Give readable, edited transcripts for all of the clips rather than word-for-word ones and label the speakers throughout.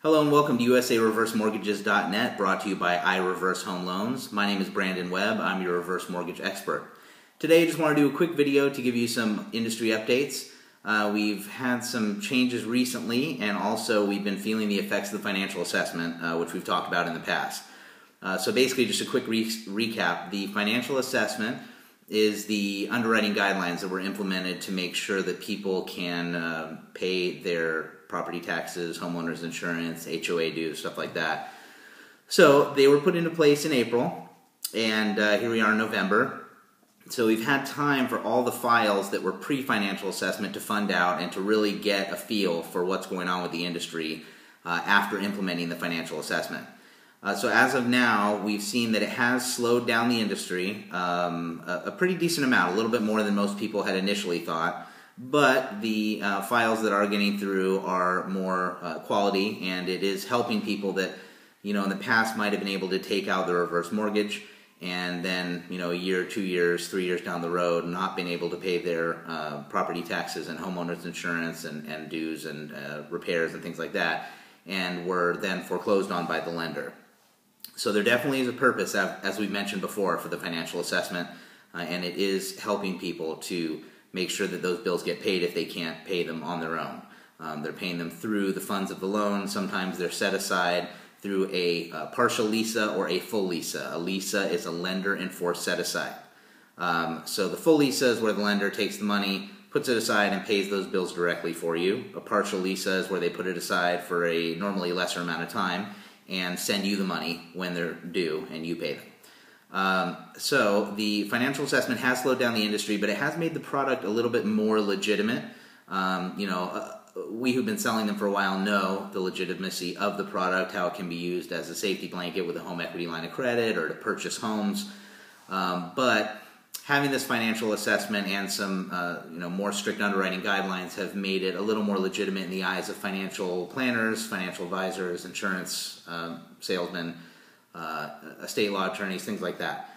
Speaker 1: Hello and welcome to USAReverseMortgages.net, brought to you by iReverse Home Loans. My name is Brandon Webb. I'm your reverse mortgage expert. Today I just want to do a quick video to give you some industry updates. We've had some changes recently, and also we've been feeling the effects of the financial assessment, which we've talked about in the past. So basically, just a quick recap. The financial assessment is the underwriting guidelines that were implemented to make sure that people can pay their property taxes, homeowners insurance, HOA dues, stuff like that. So they were put into place in April, and here we are in November. So we've had time for all the files that were pre-financial assessment to fund out and to really get a feel for what's going on with the industry after implementing the financial assessment. So as of now, we've seen that it has slowed down the industry a pretty decent amount, a little bit more than most people had initially thought. But the files that are getting through are more quality, and it is helping people that, in the past might have been able to take out their reverse mortgage and then, a year, 2 years, 3 years down the road, not been able to pay their property taxes and homeowners insurance and dues and repairs and things like that, and were then foreclosed on by the lender. So there definitely is a purpose, as we mentioned before, for the financial assessment, and it is helping people to make sure that those bills get paid if they can't pay them on their own. They're paying them through the funds of the loan. Sometimes they're set aside through a partial LISA or a full LISA. A LISA is a lender-enforced set-aside. So the full LISA is where the lender takes the money, puts it aside, and pays those bills directly for you. A partial LISA is where they put it aside for a normally lesser amount of time and send you the money when they're due and you pay them. So the financial assessment has slowed down the industry, but it has made the product a little bit more legitimate. We who've been selling them for a while know the legitimacy of the product, how it can be used as a safety blanket with a home equity line of credit or to purchase homes. But having this financial assessment and some more strict underwriting guidelines have made it a little more legitimate in the eyes of financial planners, financial advisors, insurance salesmen, estate law attorneys, things like that.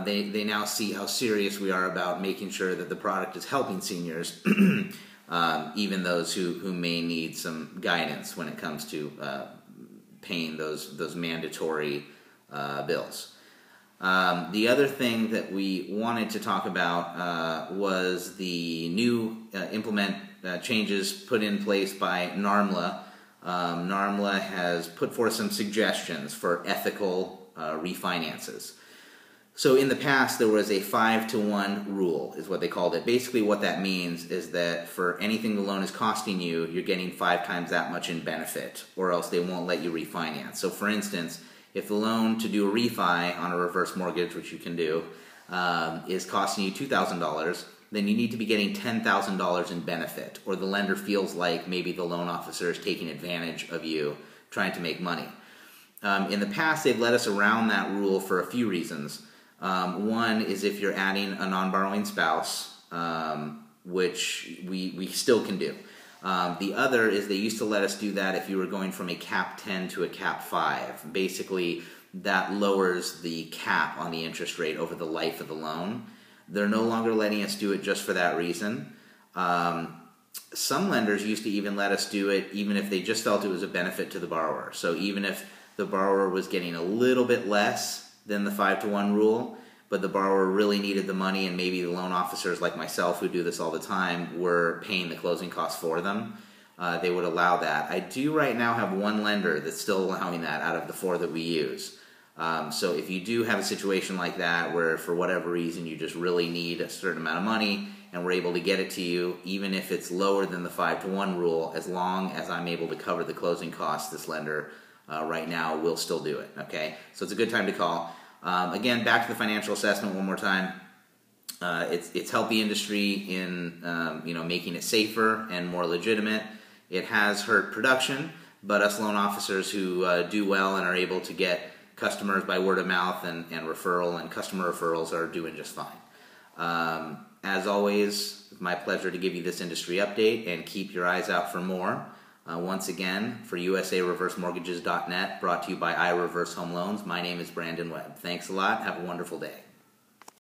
Speaker 1: They now see how serious we are about making sure that the product is helping seniors, even those who may need some guidance when it comes to paying those mandatory bills. The other thing that we wanted to talk about was the new changes put in place by NMLS. NMLS has put forth some suggestions for ethical refinances. So in the past, there was a 5-to-1 rule, is what they called it. Basically what that means is that for anything the loan is costing you, you're getting 5 times that much in benefit, or else they won't let you refinance. So for instance, if the loan to do a refi on a reverse mortgage, which you can do, is costing you $2,000, then you need to be getting $10,000 in benefit, or the lender feels like maybe the loan officer is taking advantage of you trying to make money. In the past, they've let us around that rule for a few reasons. One is if you're adding a non-borrowing spouse, which we still can do. The other is they used to let us do that if you were going from a cap 10 to a cap 5. Basically, that lowers the cap on the interest rate over the life of the loan. They're no longer letting us do it just for that reason. Some lenders used to even let us do it even if they just felt it was a benefit to the borrower. So even if the borrower was getting a little bit less than the 5-to-1 rule, but the borrower really needed the money, and maybe the loan officers like myself who do this all the time were paying the closing costs for them, they would allow that. I do right now have one lender that's still allowing that out of the 4 that we use. So if you do have a situation like that where for whatever reason you just really need a certain amount of money and we're able to get it to you, even if it's lower than the 5-to-1 rule, as long as I'm able to cover the closing costs, this lender right now will still do it. Okay, so it's a good time to call. Again, back to the financial assessment one more time. It's helped the industry in making it safer and more legitimate. It has hurt production, but us loan officers who do well and are able to get customers by word of mouth and referral and customer referrals are doing just fine. As always, it's my pleasure to give you this industry update, and keep your eyes out for more. Once again, for USAReverseMortgages.net, brought to you by iReverse Home Loans, my name is Brandon Webb. Thanks a lot. Have a wonderful day.